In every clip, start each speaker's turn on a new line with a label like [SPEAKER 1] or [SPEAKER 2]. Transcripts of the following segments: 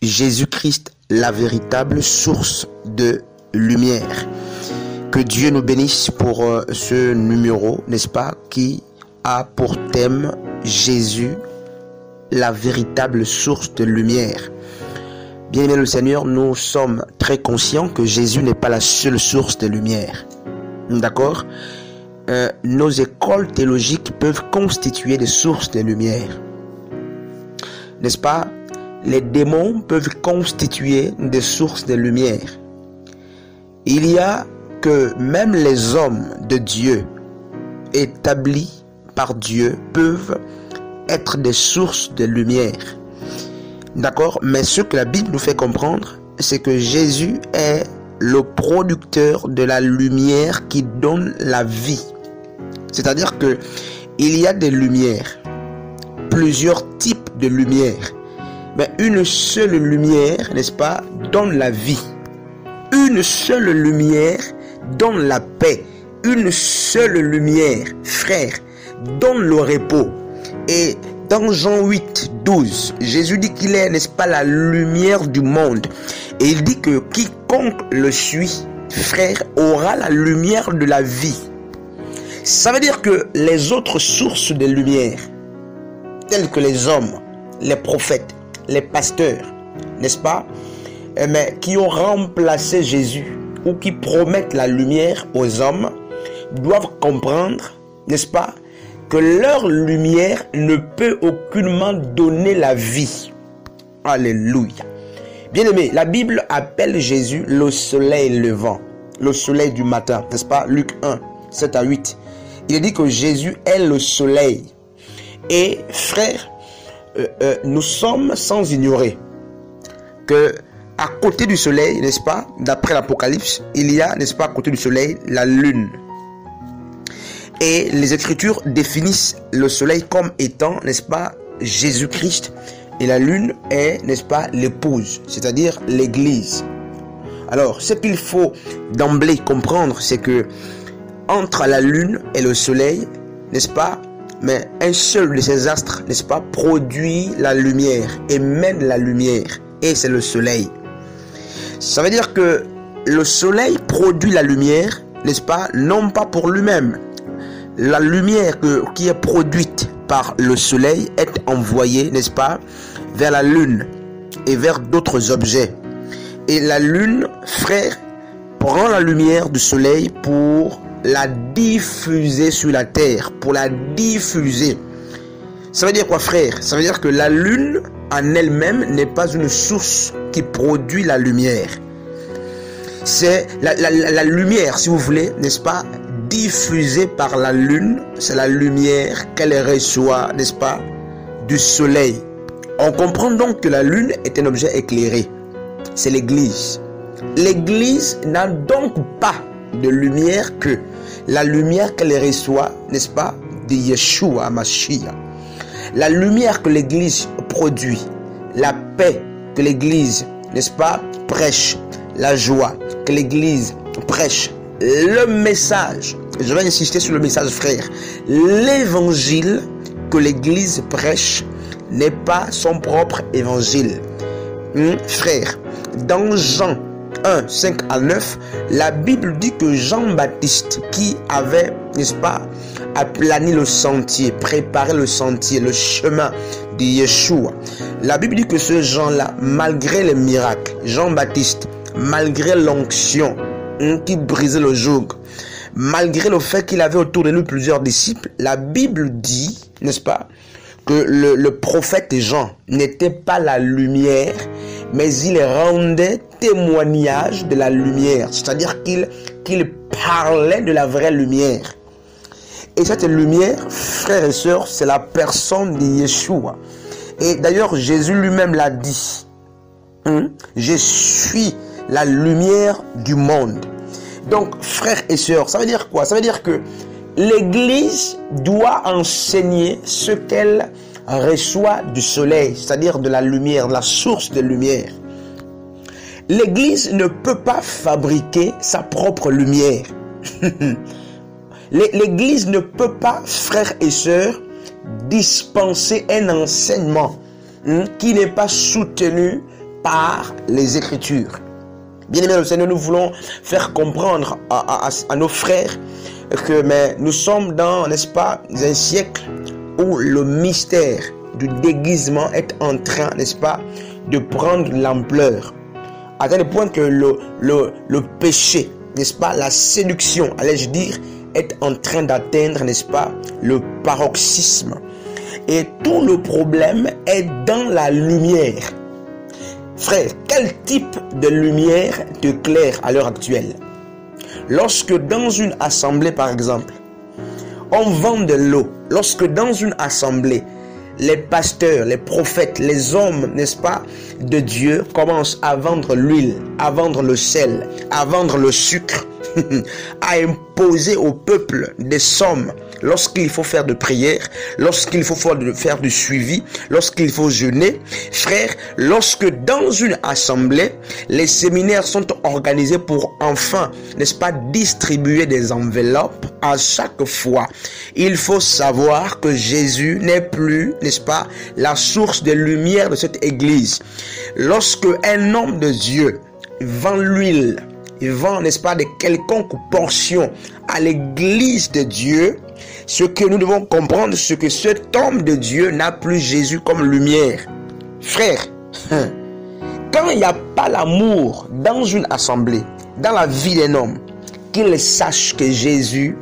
[SPEAKER 1] Jésus-Christ, la véritable source de lumière. Que Dieu nous bénisse pour ce numéro, n'est-ce pas, qui a pour thème Jésus, la véritable source de lumière. Bien-aimé le Seigneur, nous sommes très conscients que Jésus n'est pas la seule source de lumière. D'accord? Nos écoles théologiques peuvent constituer des sources de lumière. N'est-ce pas? Les démons peuvent constituer des sources de lumière. Il y a que même les hommes de Dieu, établis par Dieu, peuvent être des sources de lumière. D'accord? Mais ce que la Bible nous fait comprendre, c'est que Jésus est le producteur de la lumière qui donne la vie. C'est-à-dire que il y a des lumières, plusieurs types de lumières. Mais une seule lumière, n'est-ce pas, donne la vie. Une seule lumière donne la paix. Une seule lumière, frère, donne le repos. Et dans Jean 8, 12, Jésus dit qu'il est, n'est-ce pas, la lumière du monde. Et il dit que quiconque le suit, frère, aura la lumière de la vie. Ça veut dire que les autres sources de lumière, telles que les hommes, les prophètes, les pasteurs, n'est-ce pas, mais qui ont remplacé Jésus ou qui promettent la lumière aux hommes, doivent comprendre, n'est-ce pas, que leur lumière ne peut aucunement donner la vie. Alléluia. Bien-aimé, la Bible appelle Jésus le soleil levant, le soleil du matin, n'est-ce pas? Luc 1, 7 à 8. Il dit que Jésus est le soleil. Et frère, nous sommes sans ignorer que à côté du soleil, n'est-ce pas, d'après l'Apocalypse, il y a, n'est-ce pas, à côté du soleil, la lune. Et les Écritures définissent le soleil comme étant, n'est-ce pas, Jésus-Christ. Et la lune est, n'est-ce pas, l'épouse, c'est-à-dire l'Église. Alors, ce qu'il faut d'emblée comprendre, c'est que entre la lune et le soleil, n'est-ce pas, mais un seul de ces astres, n'est-ce pas, produit la lumière, émène la lumière, et c'est le soleil. Ça veut dire que le soleil produit la lumière, n'est-ce pas, non pas pour lui-même. La lumière qui est produite par le soleil est envoyée, n'est-ce pas, vers la lune et vers d'autres objets. Et la lune, frère, prend la lumière du soleil pour la diffuser sur la terre, pour la diffuser. Ça veut dire quoi, frère? Ça veut dire que la lune en elle-même n'est pas une source qui produit la lumière. C'est la lumière, si vous voulez, n'est-ce pas, diffusée par la lune, c'est la lumière qu'elle reçoit, n'est-ce pas, du soleil. On comprend donc que la lune est un objet éclairé. C'est l'Église. L'Église n'a donc pas de lumière que la lumière qu'elle reçoit, n'est-ce pas, de Yeshua Mashiach. La lumière que l'Église produit, la paix que l'Église, n'est-ce pas, prêche, la joie que l'Église prêche, le message, je vais insister sur le message, frère, l'évangile que l'Église prêche n'est pas son propre évangile. Frère, dans Jean 1, 5 à 9, la Bible dit que Jean-Baptiste, qui avait, n'est-ce pas, aplani le sentier, préparé le sentier, le chemin de Yeshua, la Bible dit que ce Jean-là, malgré les miracles, Jean-Baptiste, malgré l'onction qui brisait le joug, malgré le fait qu'il avait autour de lui plusieurs disciples, la Bible dit, n'est-ce pas, que le prophète Jean n'était pas la lumière, mais il rendait témoignage de la lumière, c'est-à-dire qu'il parlait de la vraie lumière. Et cette lumière, frères et sœurs, c'est la personne de Yeshua. Et d'ailleurs, Jésus lui-même l'a dit. Je suis la lumière du monde. Donc, frères et sœurs, ça veut dire quoi? Ça veut dire que l'Église doit enseigner ce qu'elle reçoit du soleil, c'est-à-dire de la lumière, de la source de lumière. L'Église ne peut pas fabriquer sa propre lumière. L'Église ne peut pas, frères et sœurs, dispenser un enseignement qui n'est pas soutenu par les Écritures. Bien aimé le Seigneur, nous voulons faire comprendre à nos frères que nous sommes dans, n'est-ce pas, un siècle où le mystère du déguisement est en train, n'est-ce pas, de prendre l'ampleur. À tel point que le péché, n'est-ce pas, la séduction, allais-je dire, est en train d'atteindre, n'est-ce pas, le paroxysme. Et tout le problème est dans la lumière. Frère, quel type de lumière t'éclaire à l'heure actuelle? Lorsque dans une assemblée, par exemple, on vend de l'eau, lorsque dans une assemblée, les pasteurs, les prophètes, les hommes, n'est-ce pas, de Dieu commencent à vendre l'huile, à vendre le sel, à vendre le sucre, à imposer au peuple des sommes lorsqu'il faut faire de prières, lorsqu'il faut faire du suivi, lorsqu'il faut jeûner. Frère, lorsque dans une assemblée, les séminaires sont organisés pour enfin, n'est-ce pas, distribuer des enveloppes à chaque fois, il faut savoir que Jésus n'est plus, n'est-ce pas, la source de lumière de cette église. Lorsque un homme de Dieu vend l'huile, il vend, n'est-ce pas, de quelconque portion à l'église de Dieu, ce que nous devons comprendre, c'est que cet homme de Dieu n'a plus Jésus comme lumière. Frère, quand il n'y a pas l'amour dans une assemblée, dans la vie d'un homme, qu'il sache que Jésus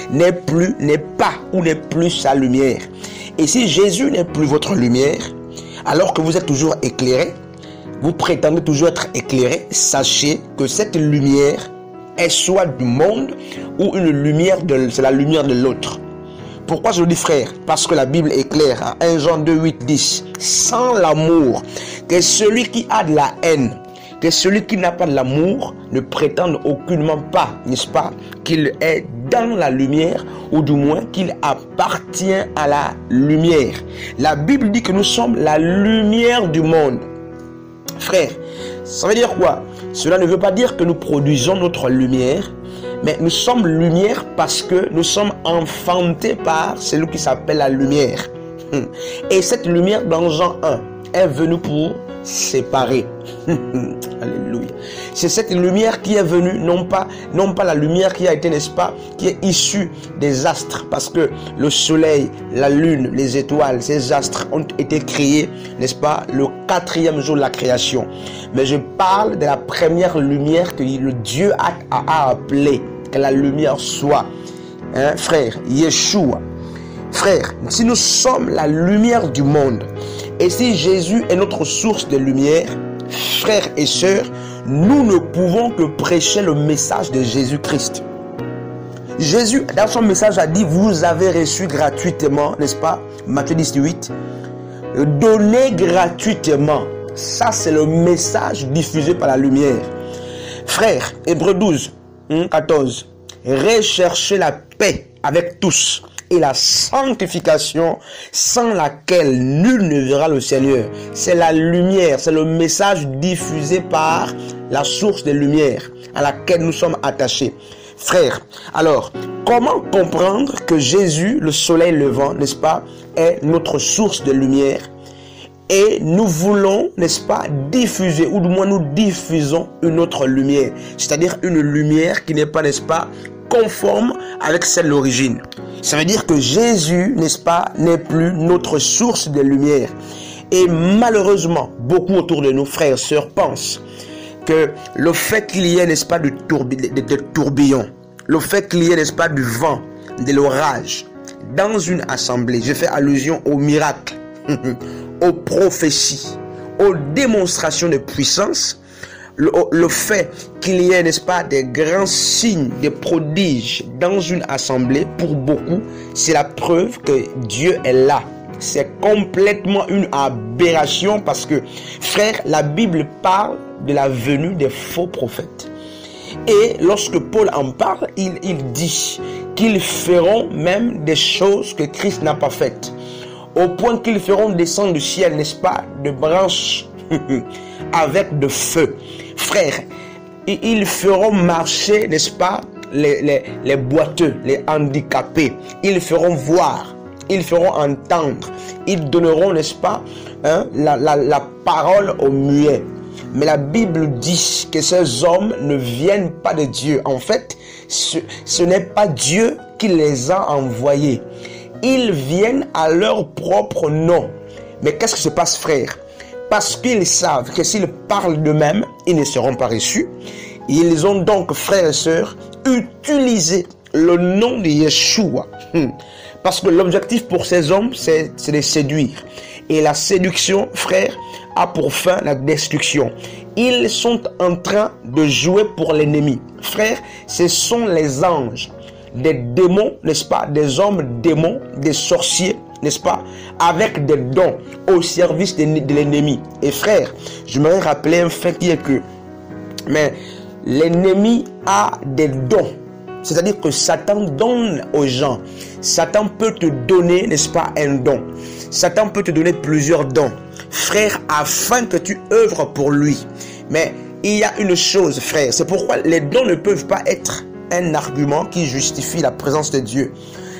[SPEAKER 1] n'est pas ou n'est plus sa lumière. Et si Jésus n'est plus votre lumière, alors que vous êtes toujours éclairé, vous prétendez toujours être éclairé, sachez que cette lumière est soit du monde ou c'est la lumière de l'autre. Pourquoi je le dis, frère? Parce que la Bible est claire, à 1 Jean 2, 8, 10. Sans l'amour, que celui qui a de la haine, que celui qui n'a pas de l'amour ne prétende aucunement pas, n'est-ce pas, qu'il est dans la lumière, ou du moins qu'il appartient à la lumière. La Bible dit que nous sommes la lumière du monde. Frère, ça veut dire quoi? Cela ne veut pas dire que nous produisons notre lumière, mais nous sommes lumière parce que nous sommes enfantés par celui qui s'appelle la lumière. Et cette lumière, dans Jean 1, est venue pour séparer. Alléluia. C'est cette lumière qui est venue, non pas la lumière qui a été, n'est-ce pas, qui est issue des astres, parce que le soleil, la lune, les étoiles, ces astres ont été créés, n'est-ce pas, le 4e jour de la création. Mais je parle de la première lumière que le Dieu a appelée, que la lumière soit. Hein, frère, Yeshua. Frère, si nous sommes la lumière du monde, et si Jésus est notre source de lumière, frères et sœurs, nous ne pouvons que prêcher le message de Jésus-Christ. Jésus, dans son message, a dit, vous avez reçu gratuitement, n'est-ce pas, Matthieu 18, donnez gratuitement. Ça, c'est le message diffusé par la lumière. Frères, Hébreux 12, 14, recherchez la paix avec tous et la sanctification sans laquelle nul ne verra le Seigneur. C'est la lumière, c'est le message diffusé par la source de lumière à laquelle nous sommes attachés. Frères, alors, comment comprendre que Jésus, le soleil levant, n'est-ce pas, est notre source de lumière? Et nous voulons, n'est-ce pas, diffuser, ou du moins nous diffusons une autre lumière. C'est-à-dire une lumière qui n'est pas, n'est-ce pas, conforme avec celle de l'origine. Ça veut dire que Jésus, n'est-ce pas, n'est plus notre source de lumière. Et malheureusement, beaucoup autour de nous, frères et sœurs, pensent que le fait qu'il y ait, n'est-ce pas, de tourbillons, le fait qu'il y ait, n'est-ce pas, du vent, de l'orage, dans une assemblée, je fais allusion aux miracles, aux prophéties, aux démonstrations de puissance, le fait qu'il y ait, n'est-ce pas, des grands signes, des prodiges dans une assemblée, pour beaucoup, c'est la preuve que Dieu est là. C'est complètement une aberration parce que, frère, la Bible parle de la venue des faux prophètes. Et lorsque Paul en parle, il dit qu'ils feront même des choses que Christ n'a pas faites. Au point qu'ils feront descendre du ciel, n'est-ce pas, de branches avec de feu. Frère, ils feront marcher, n'est-ce pas, les boiteux, les handicapés. Ils feront voir, ils feront entendre. Ils donneront, n'est-ce pas, la parole aux muets. Mais la Bible dit que ces hommes ne viennent pas de Dieu. En fait, ce n'est pas Dieu qui les a envoyés. Ils viennent à leur propre nom. Mais qu'est-ce qui se passe, frère? Parce qu'ils savent que s'ils parlent d'eux-mêmes, ils ne seront pas reçus. Ils ont donc, frères et sœurs, utilisé le nom de Yeshua. Parce que l'objectif pour ces hommes, c'est de les séduire. Et la séduction, frère, a pour fin la destruction. Ils sont en train de jouer pour l'ennemi. Frère, ce sont les anges, des démons, n'est-ce pas, des hommes démons, des sorciers, n'est-ce pas, avec des dons au service de l'ennemi. Et frère, je me rappeler un fait qui est que, mais l'ennemi a des dons. C'est-à-dire que Satan donne aux gens. Satan peut te donner, n'est-ce pas, un don. Satan peut te donner plusieurs dons, frère, afin que tu œuvres pour lui. Mais il y a une chose, frère, c'est pourquoi les dons ne peuvent pas être un argument qui justifie la présence de Dieu.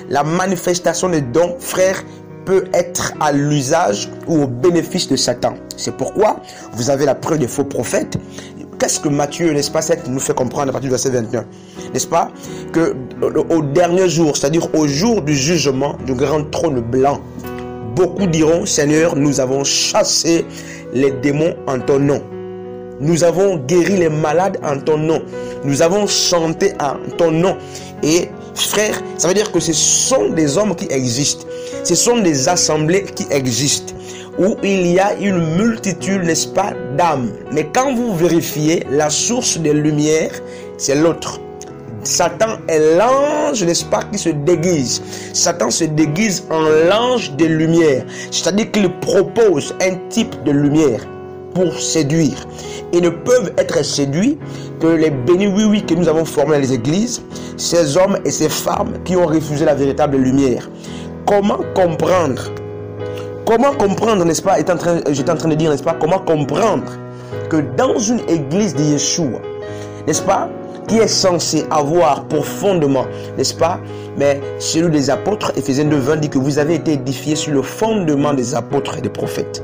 [SPEAKER 1] La manifestation des dons, frère, peut être à l'usage ou au bénéfice de Satan. C'est pourquoi vous avez la preuve des faux prophètes. Qu'est-ce que Matthieu, n'est-ce pas, nous fait comprendre à partir du verset 21, n'est-ce pas, que au dernier jour, c'est-à-dire au jour du jugement du grand trône blanc, beaucoup diront, Seigneur, nous avons chassé les démons en ton nom. Nous avons guéri les malades en ton nom. Nous avons chanté en ton nom. Et frère, ça veut dire que ce sont des hommes qui existent. Ce sont des assemblées qui existent, où il y a une multitude, n'est-ce pas, d'âmes. Mais quand vous vérifiez, la source des lumières, c'est l'autre. Satan est l'ange, n'est-ce pas, qui se déguise. Satan se déguise en l'ange des lumières. C'est-à-dire qu'il propose un type de lumière pour séduire. Ils ne peuvent être séduits que les bénis oui que nous avons formés dans les églises, ces hommes et ces femmes qui ont refusé la véritable lumière. Comment comprendre? Comment comprendre, n'est-ce pas, j'étais en train de dire, n'est-ce pas, comment comprendre que dans une église de Yeshua, n'est-ce pas, qui est censé avoir pour fondement, n'est-ce pas, mais celui des apôtres, Éphésiens 2:20 dit que vous avez été édifiés sur le fondement des apôtres et des prophètes.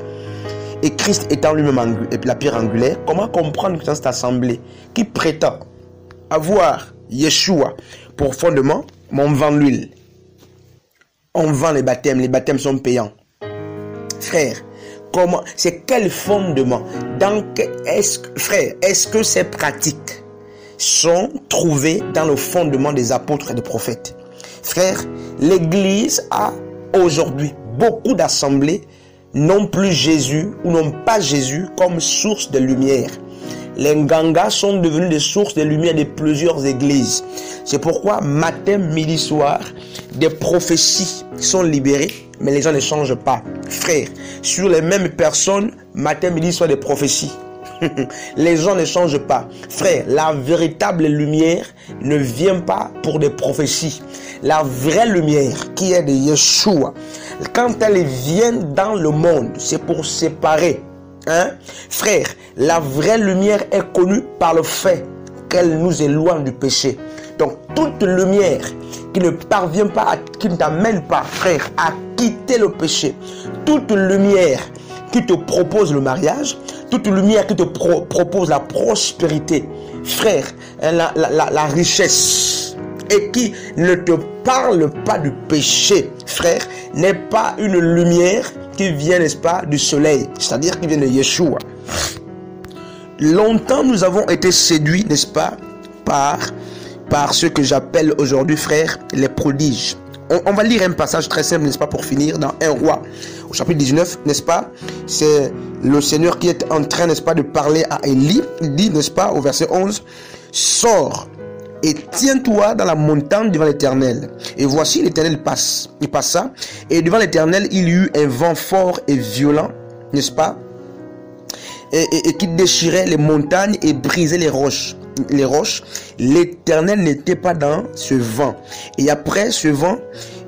[SPEAKER 1] Et Christ étant lui-même la pierre angulaire, comment comprendre que dans cette assemblée qui prétend avoir Yeshua pour fondement, mais on vend l'huile, on vend les baptêmes sont payants. Frère, comment, c'est quel fondement? Frère, est-ce que ces pratiques sont trouvées dans le fondement des apôtres et des prophètes? Frère, l'Église a aujourd'hui beaucoup d'assemblées n'ont plus Jésus ou n'ont pas Jésus comme source de lumière. Les Ngangas sont devenus des sources de lumière de plusieurs églises. C'est pourquoi matin, midi, soir, des prophéties sont libérées, mais les gens ne changent pas. Frère, sur les mêmes personnes, matin, midi, soir, des prophéties. Les gens ne changent pas. Frère, la véritable lumière ne vient pas pour des prophéties. La vraie lumière qui est de Yeshua, quand elle vient dans le monde, c'est pour séparer. Frère, la vraie lumière est connue par le fait qu'elle nous éloigne du péché. Donc toute lumière qui ne parvient pas, qui ne t'amène pas, frère, à quitter le péché, toute lumière qui te propose le mariage, toute lumière qui te propose la prospérité, frère, la richesse, et qui ne te parle pas du péché, frère, n'est pas une lumière qui vient, n'est-ce pas, du soleil, c'est-à-dire qui vient de Yeshua. Longtemps, nous avons été séduits, n'est-ce pas, par ce que j'appelle aujourd'hui, frère, les prodiges. On va lire un passage très simple, n'est-ce pas, pour finir, dans 1 Roi, au chapitre 19, n'est-ce pas, c'est le Seigneur qui est en train, n'est-ce pas, de parler à Élie. Il dit, n'est-ce pas, au verset 11, « Sors et tiens-toi dans la montagne devant l'Éternel. » Et voici, l'Éternel passa, et devant l'Éternel, il y eut un vent fort et violent, n'est-ce pas, et qui déchirait les montagnes et brisait les roches. L'Éternel n'était pas dans ce vent. Et après ce vent,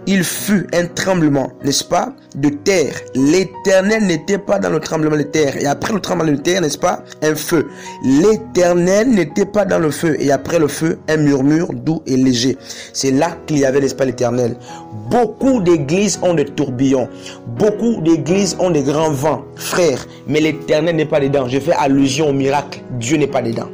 [SPEAKER 1] il fut un tremblement, n'est-ce pas, de terre. L'Éternel n'était pas dans le tremblement de terre. Et après le tremblement de terre, n'est-ce pas, un feu. L'Éternel n'était pas dans le feu. Et après le feu, un murmure doux et léger. C'est là qu'il y avait, n'est-ce pas, l'Éternel. Beaucoup d'églises ont des tourbillons. Beaucoup d'églises ont des grands vents, frères. Mais l'Éternel n'est pas dedans. Je fais allusion au miracle. Dieu n'est pas dedans.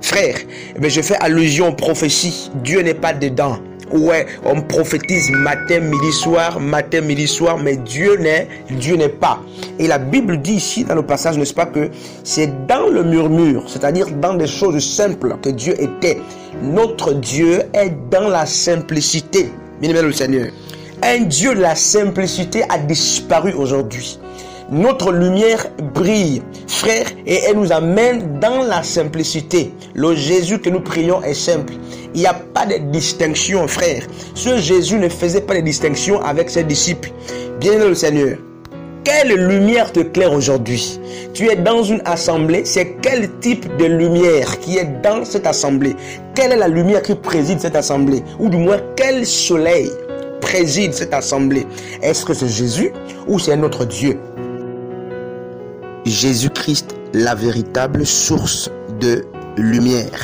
[SPEAKER 1] Frère, je fais allusion aux prophéties. Dieu n'est pas dedans. Ouais, on prophétise matin, midi, soir, mais Dieu n'est pas. Et la Bible dit ici dans le passage, n'est-ce pas, que c'est dans le murmure, c'est-à-dire dans des choses simples que Dieu était. Notre Dieu est dans la simplicité. Bien-aimé le Seigneur. Un Dieu de la simplicité a disparu aujourd'hui. Notre lumière brille, frère, et elle nous amène dans la simplicité. Le Jésus que nous prions est simple. Il n'y a pas de distinction, frère. Ce Jésus ne faisait pas de distinction avec ses disciples. Bien-aimé le Seigneur, quelle lumière te claire aujourd'hui? Tu es dans une assemblée, c'est quel type de lumière qui est dans cette assemblée? Quelle est la lumière qui préside cette assemblée? Ou du moins, quel soleil préside cette assemblée? Est-ce que c'est Jésus ou c'est notre Dieu? Jésus-Christ, la véritable source de lumière.